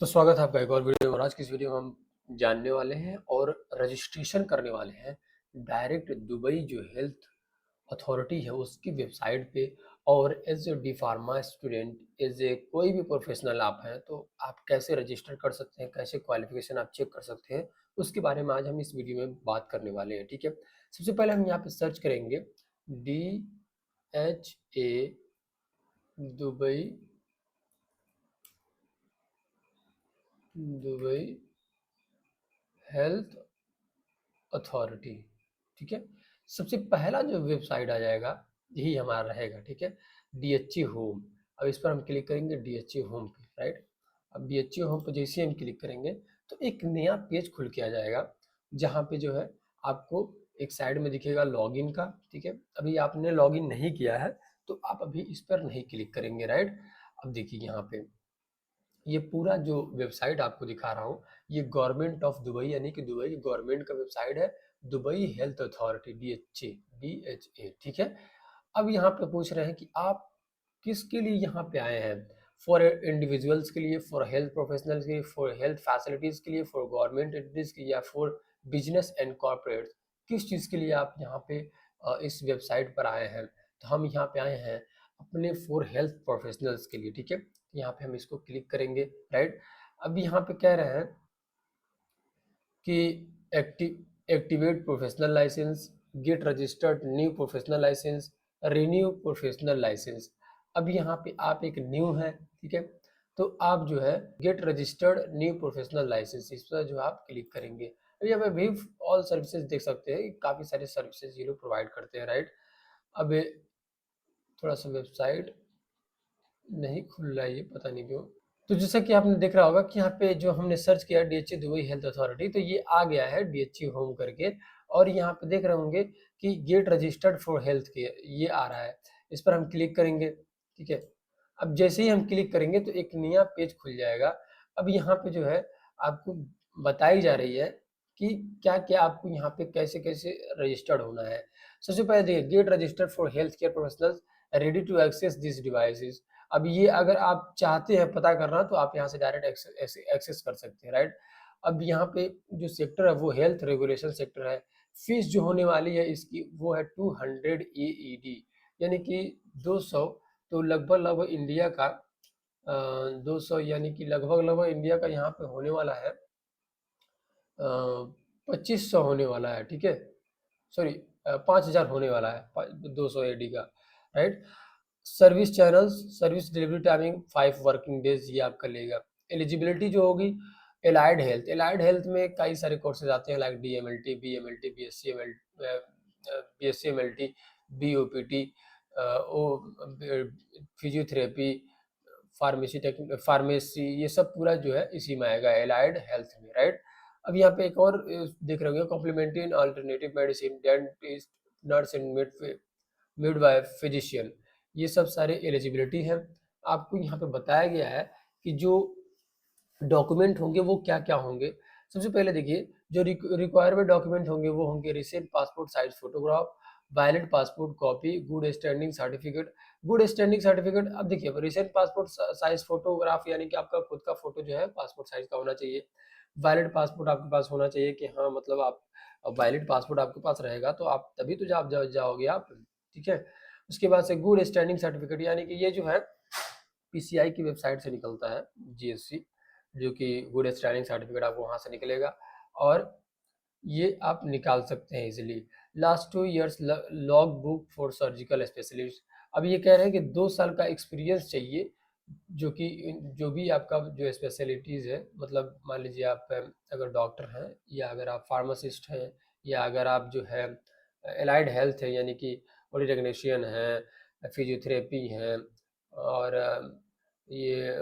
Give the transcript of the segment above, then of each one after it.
तो स्वागत है आपका एक और वीडियो में। आज की इस वीडियो में हम जानने वाले हैं और रजिस्ट्रेशन करने वाले हैं डायरेक्ट दुबई जो हेल्थ अथॉरिटी है उसकी वेबसाइट पे। और as a D pharma student, as a कोई भी प्रोफेशनल आप हैं तो आप कैसे रजिस्टर कर सकते हैं, कैसे क्वालिफिकेशन आप चेक कर सकते हैं, उसके बारे में आज हम इस वीडियो में बात करने वाले हैं। ठीक है, सबसे पहले हम यहाँ पे सर्च करेंगे DHA Dubai, Dubai health authority. ठीक है, सबसे पहला जो वेबसाइट आ जाएगा यही हमारा रहेगा। ठीक है, DHA होम। अब इस पर हम क्लिक करेंगे DHA होम पे, राइट। अब DHA होम पे जैसे ही हम क्लिक करेंगे तो एक नया पेज खुल के आ जाएगा, जहाँ पे जो है आपको एक साइड में दिखेगा लॉगिन का। ठीक है, अभी आपने लॉगिन नहीं किया है तो आप अभी इस पर नहीं क्लिक करेंगे, राइट। अब देखिए यहाँ पे ये पूरा जो वेबसाइट आपको दिखा रहा हूँ, ये गवर्नमेंट ऑफ दुबई यानी कि दुबई गवर्नमेंट का वेबसाइट है, दुबई हेल्थ अथॉरिटी DHA। ठीक है, अब यहाँ पे पूछ रहे हैं कि आप किसके लिए यहाँ पे आए हैं। फॉर इंडिविजुअल्स के लिए, फॉर हेल्थ प्रोफेशनल्स के लिए, फॉर हेल्थ फैसिलिटीज के लिए, फॉर गवर्नमेंट एंटिटीज के लिए, या फॉर बिजनेस एंड कॉर्पोरेट, किस चीज़ के लिए आप यहाँ पे इस वेबसाइट पर आए हैं। तो हम यहाँ पे आए हैं अपने फॉर हेल्थ प्रोफेशनल्स के लिए। ठीक है, यहाँ पे हम इसको क्लिक करेंगे, राइट। अब यहाँ पे कह रहे हैं कि activate professional licence, get registered new professional licence, renew professional licence. अब यहाँ पे आप एक न्यू है, ठीक है, तो आप जो है get registered new professional licence, इस पर जो आप क्लिक करेंगे। अब यहाँ पे भी ऑल सर्विसेज देख सकते हैं, काफ़ी सारे सर्विसेज ये लोग प्रोवाइड करते हैं, राइट। अब थोड़ा सा वेबसाइट नहीं खुल रहा है, ये पता नहीं क्यों। तो जैसा कि आपने देख रहा होगा कि यहाँ पे जो हमने सर्च किया DHA दुबई हेल्थ अथॉरिटी, तो ये आ गया है DHA होम करके। और यहाँ पे देख रहे होंगे कि गेट रजिस्टर्ड फॉर हेल्थ के ये आ रहा है, इस पर हम क्लिक करेंगे। ठीक है, अब जैसे ही हम क्लिक करेंगे तो एक नया पेज खुल जाएगा। अब यहाँ पे जो है आपको बताई जा रही है कि क्या क्या आपको यहाँ पे कैसे कैसे रजिस्टर्ड होना है। सबसे पहले देखिए, get registered for health care professionals, ready to access this devices. अब ये अगर आप चाहते हैं पता करना तो आप यहाँ से डायरेक्ट एक्सेस कर सकते हैं, राइट। अब यहाँ पे जो सेक्टर है वो हेल्थ रेगुलेशन सेक्टर है। फीस जो होने वाली है इसकी वो है 200 AED, यानी कि 200। तो लगभग लगभग इंडिया का 200 यानी कि लगभग लगभग इंडिया का यहाँ पे होने वाला है 2500 होने वाला है। ठीक है, सॉरी 5000 होने वाला है 200 AD का, right. Service channels, service delivery timing 5 working days ये आपका लेगा। एलिजिबिलिटी जो होगी, एलाइड हेल्थ, एलाइड हेल्थ में कई सारे कोर्सेज आते हैं, like DMLT, BMLT, BSc MLT, BOPT, physiotherapy, pharmacy, ये सब पूरा जो है इसी में आएगा एलाइड हेल्थ में, राइट। अब यहाँ पे एक और देख रहे होंगे, complementary and alternative medicine, dentist, nurse and midwife, physician, ये सब सारे एलिजिबिलिटी हैं। आपको यहाँ पे बताया गया है कि जो डॉक्यूमेंट होंगे वो क्या क्या होंगे। सबसे पहले देखिए, जो रिक्वायरमेंट डॉक्यूमेंट होंगे वो होंगे recent passport size photograph, valid passport copy, good standing certificate. Good standing certificate, अब देखिए रिसेंट पासपोर्ट साइज फोटोग्राफ यानी कि आपका खुद का फोटो जो है पासपोर्ट साइज का होना चाहिए। वैलिड पासपोर्ट आपके पास होना चाहिए कि हाँ मतलब आप वैलिड पासपोर्ट आपके पास रहेगा तो आप तभी तो जाओगे आप। ठीक है, उसके बाद से गुड स्टैंडिंग सर्टिफिकेट, यानी कि ये जो है PCI की वेबसाइट से निकलता है, GSC, जो कि गुड स्टैंडिंग सर्टिफिकेट आपको वहाँ से निकलेगा और ये आप निकाल सकते हैं easily. Last 2 years log book for surgical specialist. अब ये कह रहे हैं कि 2 साल का एक्सपीरियंस चाहिए, जो कि जो भी आपका जो स्पेशलिटीज़ है, मतलब मान लीजिए आप अगर डॉक्टर हैं, या अगर आप फार्मासिस्ट हैं, या अगर आप जो है एलाइड हेल्थ है यानी कि बॉडी टेक्नीशियन हैं, फिजियोथेरेपी हैं, और ये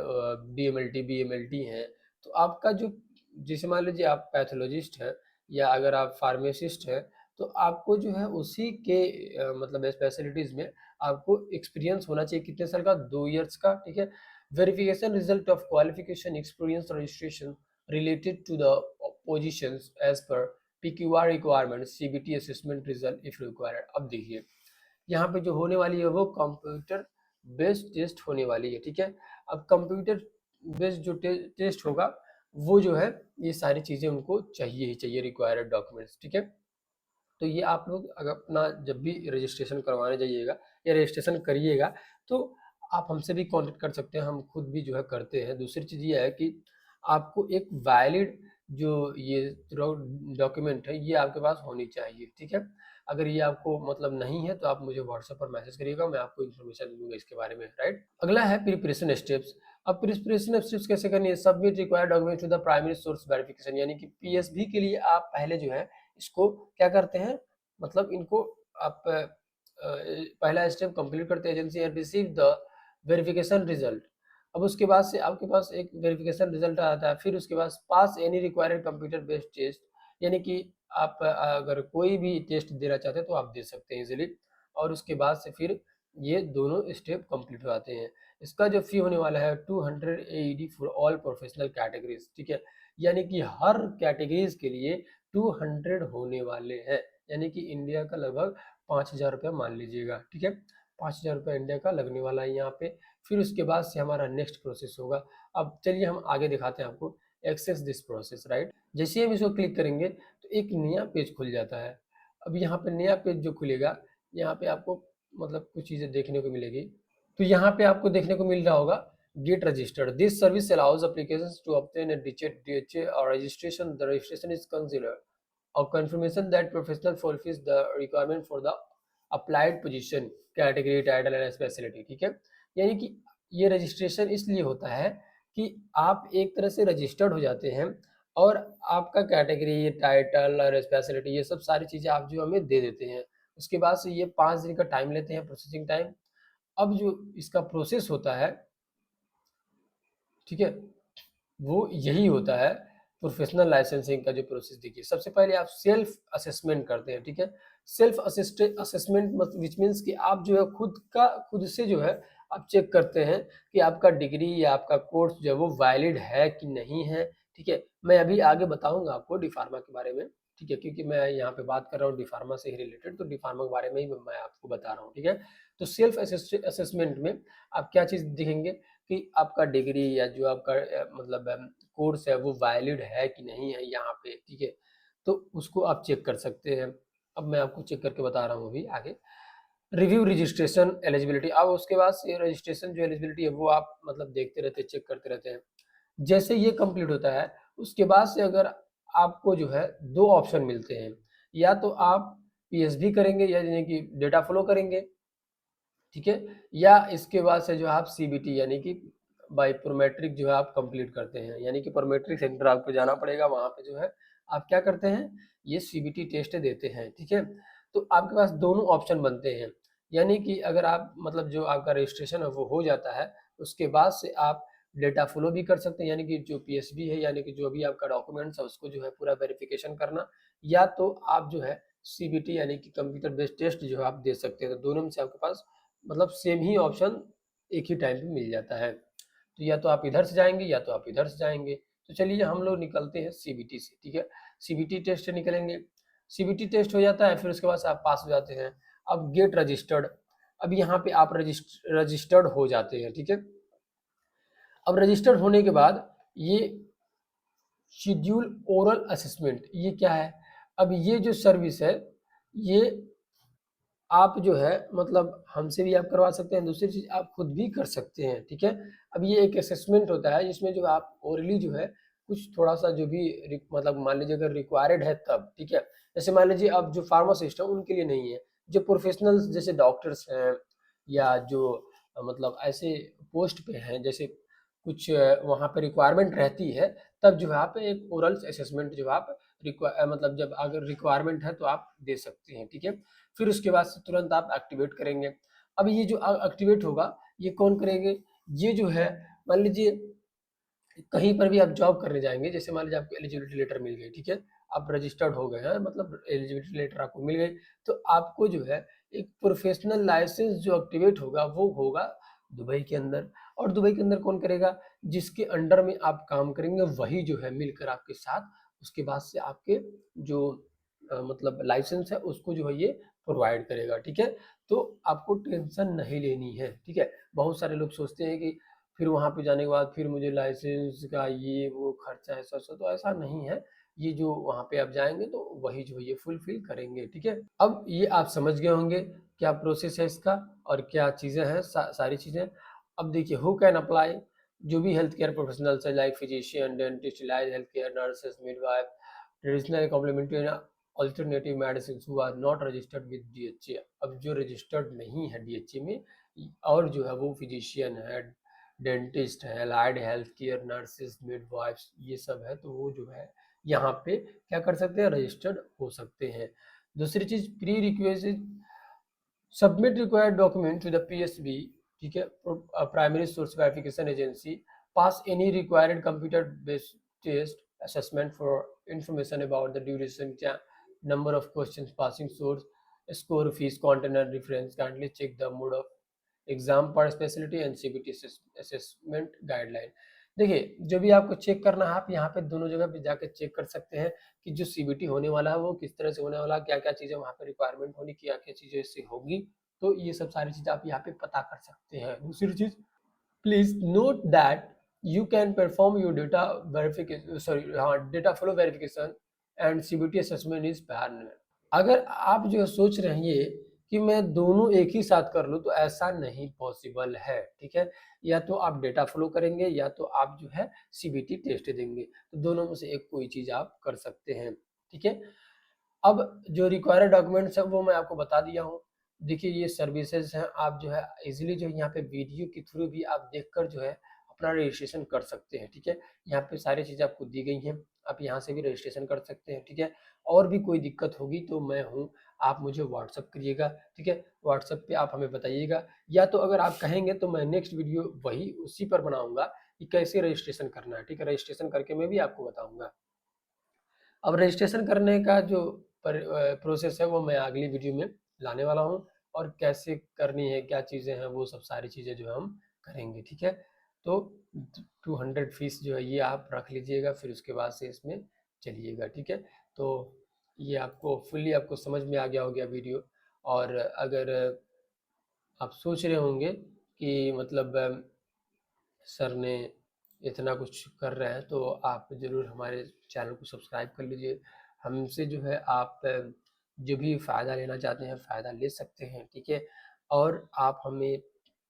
DMLT BMLT हैं। तो आपका जो, जैसे मान लीजिए आप पैथोलॉजिस्ट हैं या अगर आप फार्मासिस्ट हैं, तो आपको जो है उसी के मतलब स्पेशलिटीज़ में आपको एक्सपीरियंस होना चाहिए। कितने साल का? 2 ईयर्स का। ठीक है, verification result of qualification experience registration related to the positions as per PQR requirement, CBT assessment result if required. अब देखिए यहाँ पे जो होने वाली है वो कंप्यूटर बेस्ड टेस्ट होने वाली है। ठीक है, अब कंप्यूटर बेस्ड जो टेस्ट होगा वो जो है ये सारी चीज़ें उनको चाहिए ही चाहिए, रिक्वायर्ड डॉक्यूमेंट्स, ठीक है। तो ये आप लोग अगर अपना जब भी रजिस्ट्रेशन करवाने जाइएगा या रजिस्ट्रेशन करिएगा तो आप हमसे भी कांटेक्ट कर सकते हैं, हम खुद भी जो है करते हैं। दूसरी चीज़ ये है कि आपको एक वैलिड जो ये डॉक्यूमेंट है ये आपके पास होनी चाहिए, ठीक है। अगर ये आपको मतलब नहीं है तो आप मुझे व्हाट्सएप पर मैसेज करिएगा, मैं आपको इन्फॉर्मेशन दूंगा इसके बारे में, राइट। अगला है प्रिपरेशन स्टेप्स। अब प्रिपरेशन स्टेप्स कैसे करनी है? Submit required document to the primary source verification, यानी कि पीएसबी के लिए आप पहले जो है इसको क्या करते हैं, मतलब इनको आप पहला स्टेप कंप्लीट करते हैं, agency have receive the verification result. अब उसके बाद से आपके पास एक वेरिफिकेशन रिजल्ट आता है, फिर उसके बाद pass any required computer based test, यानी कि आप अगर कोई भी टेस्ट देना चाहते हैं तो आप दे सकते हैं इजीली। और उसके बाद से फिर ये दोनों स्टेप कंप्लीट हो जाते हैं। इसका जो फी होने वाला है 200 AED for all professional categories, ठीक है। यानी कि हर कैटेगरीज के लिए 200 होने वाले हैं, यानी कि इंडिया का लगभग 5,000 रुपया मान लीजिएगा, ठीक है। 5,000 रुपया इंडिया का लगने वाला है यहाँ पे। फिर उसके बाद से हमारा नेक्स्ट प्रोसेस होगा। अब चलिए हम आगे दिखाते हैं आपको, एक्सेस दिस प्रोसेस, राइट। जैसे ही हम इसको क्लिक करेंगे तो एक नया पेज खुल जाता है। अब यहाँ पे नया पेज जो खुलेगा, यहाँ पे आपको मतलब कुछ चीज़ें देखने को मिलेगी। तो यहाँ पे आपको देखने को मिल रहा होगा get registered, this service allows applications to obtain a DHA or registration. The registration is considered a confirmation that professional fulfills the requirement for the applied position, category, title and specialty, ठीक है। यानी कि ये registration इसलिए होता है कि आप एक तरह से रजिस्टर्ड हो जाते हैं और आपका कैटेगरी, टाइटल और स्पेशलिटी ये सब सारी चीज़ें आप जो हमें दे देते हैं। उसके बाद से ये 5 दिन का टाइम लेते हैं, प्रोसेसिंग टाइम। अब जो इसका प्रोसेस होता है, ठीक है, वो यही होता है प्रोफेशनल लाइसेंसिंग का जो प्रोसेस। देखिए सबसे पहले आप सेल्फ असेसमेंट करते हैं, ठीक है। सेल्फ असेसमेंट विच मीन्स कि आप जो है खुद से जो है आप चेक करते हैं कि आपका डिग्री या आपका कोर्स जो है वो वैलिड है कि नहीं है, ठीक है। मैं अभी आगे बताऊंगा आपको डिफार्मा के बारे में, ठीक है, क्योंकि मैं यहाँ पे बात कर रहा हूँ डिफार्मा से ही रिलेटेड, तो डिफार्मा के बारे में ही मैं आपको बता रहा हूँ, ठीक है। तो सेल्फ असेसमेंट में आप क्या चीज़ देखेंगे कि आपका डिग्री या जो आपका मतलब कोर्स है वो वैलिड है कि नहीं है यहाँ पे, ठीक है। तो उसको आप चेक कर सकते हैं। अब मैं आपको चेक करके बता रहा हूँ अभी आगे। रिव्यू रजिस्ट्रेशन एलिजिबिलिटी, अब उसके बाद से रजिस्ट्रेशन जो एलिजिबिलिटी है वो आप मतलब देखते रहते हैं, चेक करते रहते हैं। जैसे ये कंप्लीट होता है उसके बाद से अगर आपको जो है 2 ऑप्शन मिलते हैं, या तो आप पीएसबी करेंगे यानी कि डेटा फ्लो करेंगे, ठीक है, या इसके बाद से जो आप सीबीटी यानी कि बायोमेट्रिक जो है आप कंप्लीट करते हैं, यानी कि बायोमेट्रिक सेंटर आपको जाना पड़ेगा, वहाँ पे जो है आप क्या करते हैं, ये सीबीटी टेस्ट देते हैं, ठीक है। तो आपके पास दोनों ऑप्शन बनते हैं, यानी कि अगर आप मतलब जो आपका रजिस्ट्रेशन है वो हो जाता है, उसके बाद से आप डेटा फ्लो भी कर सकते हैं, यानी कि जो पीएसबी है यानी कि जो भी आपका डॉक्यूमेंट्स है उसको जो है पूरा वेरिफिकेशन करना, या तो आप जो है सीबीटी यानी कि कंप्यूटर बेस्ड टेस्ट जो है आप दे सकते हैं। तो दोनों में से आपके पास मतलब सेम ही ऑप्शन एक ही टाइम पे मिल जाता है। तो या तो आप इधर से जाएंगे या तो आप इधर से जाएंगे। तो चलिए हम लोग निकलते हैं सीबीटी से, ठीक है। सीबीटी टेस्ट से निकलेंगे, सीबीटी टेस्ट हो जाता है, फिर उसके बाद से आप पास हो जाते हैं। अब गेट रजिस्टर्ड, अब यहाँ पे आप रजिस्टर्ड हो जाते हैं, ठीक है। अब रजिस्टर्ड होने के बाद ये शेड्यूल ओरल असेसमेंट, ये क्या है? अब ये जो सर्विस है ये आप जो है मतलब हमसे भी आप करवा सकते हैं, दूसरी चीज़ आप खुद भी कर सकते हैं, ठीक है। अब ये एक असेसमेंट होता है जिसमें जो आप ओरली जो है कुछ थोड़ा-सा जो भी मतलब मान लीजिए अगर रिक्वायर्ड है तब, ठीक है। जैसे मान लीजिए अब जो फार्मासिस्ट है उनके लिए नहीं है, जो प्रोफेशनल्स जैसे डॉक्टर्स हैं या जो मतलब ऐसे पोस्ट पे हैं, जैसे कुछ वहाँ पे रिक्वायरमेंट रहती है, तब जो है आप एक ओरल असेसमेंट जो आप मतलब जब अगर रिक्वायरमेंट है तो आप दे सकते हैं, ठीक है। फिर उसके बाद से तुरंत आप एक्टिवेट करेंगे। अब ये जो एक्टिवेट होगा ये कौन करेंगे? ये जो है मान लीजिए कहीं पर भी आप जॉब करने जाएँगे, जैसे मान लीजिए आपको एलिजिबिलिटी लेटर मिल गई, ठीक है? आप रजिस्टर्ड हो गए हैं, मतलब एलिजिबिलिटी लेटर आपको मिल गई, तो आपको जो है एक प्रोफेशनल लाइसेंस जो एक्टिवेट होगा, वो होगा दुबई के अंदर। और दुबई के अंदर कौन करेगा? जिसके अंडर में आप काम करेंगे, वही जो है मिलकर आपके साथ उसके बाद से आपके जो मतलब लाइसेंस है, उसको जो है ये प्रोवाइड करेगा, ठीक है? तो आपको टेंशन नहीं लेनी है, ठीक है? बहुत सारे लोग सोचते हैं कि फिर वहाँ पे जाने के बाद फिर मुझे लाइसेंस का ये वो खर्चा है सौ तो ऐसा नहीं है। ये जो वहाँ पे आप जाएँगे तो वही जो है ये फुलफ़िल करेंगे, ठीक है? अब ये आप समझ गए होंगे क्या प्रोसेस है इसका और क्या चीज़ें हैं सारी चीज़ें। अब देखिए हू कैन अप्लाई, जो भी हेल्थ केयर प्रोफेशनल्स है like physician, dentist, allied health care nurses, midwife, traditional complementary alternative medicine who are not registered with DHA. अब जो रजिस्टर्ड नहीं है डीएचए में और जो है वो फिजिशियन है, डेंटिस्ट है, allied health care nurses, midwives ये सब है, तो वो जो है यहाँ पे क्या कर सकते हैं, रजिस्टर्ड हो सकते हैं। दूसरी चीज prerequisite submit required document to the PSV, ठीक है, primary source verification agency, pass any required computer based test assessment for information about the duration, number of questions, passing source, score, fees, content and reference. Kindly check the mode of exam पर speciality and CBT assessment guideline. देखिए जो भी आपको check करना है आप यहाँ पे दोनों जगह पे जाकर चेक कर सकते हैं कि जो सीबीटी होने वाला है वो किस तरह से होने वाला है, क्या क्या चीज़ें वहाँ पे रिक्वायरमेंट होनी, क्या क्या चीज़ें इससे होगी, तो ये सब सारी चीज़ें आप यहाँ पे पता कर सकते हैं। दूसरी चीज़, please note that you can perform your data verification, data flow verification and CBT assessment is parallel। अगर आप जो सोच रहे हैं ये कि मैं दोनों एक ही साथ कर लूँ तो ऐसा नहीं पॉसिबल है, ठीक है। या तो आप डेटा फ्लो करेंगे या तो आप जो है सीबीटी टेस्ट देंगे, तो दोनों में से एक कोई चीज आप कर सकते हैं, ठीक है। अब जो रिक्वायर्ड डॉक्यूमेंट्स है वो मैं आपको बता दिया हूँ। देखिए ये सर्विसेज हैं, आप जो है इजीली जो यहाँ पे वीडियो के थ्रू भी आप देखकर जो है अपना रजिस्ट्रेशन कर सकते हैं, ठीक है। यहाँ पे सारी चीज़ें आपको दी गई हैं, आप यहाँ से भी रजिस्ट्रेशन कर सकते हैं, ठीक है। और भी कोई दिक्कत होगी तो मैं हूँ, आप मुझे व्हाट्सअप करिएगा, ठीक है। व्हाट्सअप पे आप हमें बताइएगा, या तो अगर आप कहेंगे तो मैं नेक्स्ट वीडियो वही उसी पर बनाऊंगा कि कैसे रजिस्ट्रेशन करना है, ठीक है। रजिस्ट्रेशन करके मैं भी आपको बताऊंगा। अब रजिस्ट्रेशन करने का जो प्रोसेस है वो मैं अगली वीडियो में लाने वाला हूँ, और कैसे करनी है, क्या चीज़ें हैं, वो सब सारी चीज़ें जो है हम करेंगे, ठीक है। तो 200 फीस जो है ये आप रख लीजिएगा, फिर उसके बाद से इसमें चलिएगा, ठीक है। तो ये आपको फुल्ली आपको समझ में आ गया हो गया वीडियो। और अगर आप सोच रहे होंगे कि मतलब सर ने इतना कुछ कर रहे हैं, तो आप ज़रूर हमारे चैनल को सब्सक्राइब कर लीजिए। हमसे जो है आप जो भी फ़ायदा लेना चाहते हैं फ़ायदा ले सकते हैं, ठीक है। और आप हमें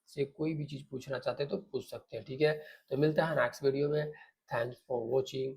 से कोई भी चीज़ पूछना चाहते हैं तो पूछ सकते हैं, ठीक है। तो मिलता है नेक्स्ट वीडियो में। Thanks for watching.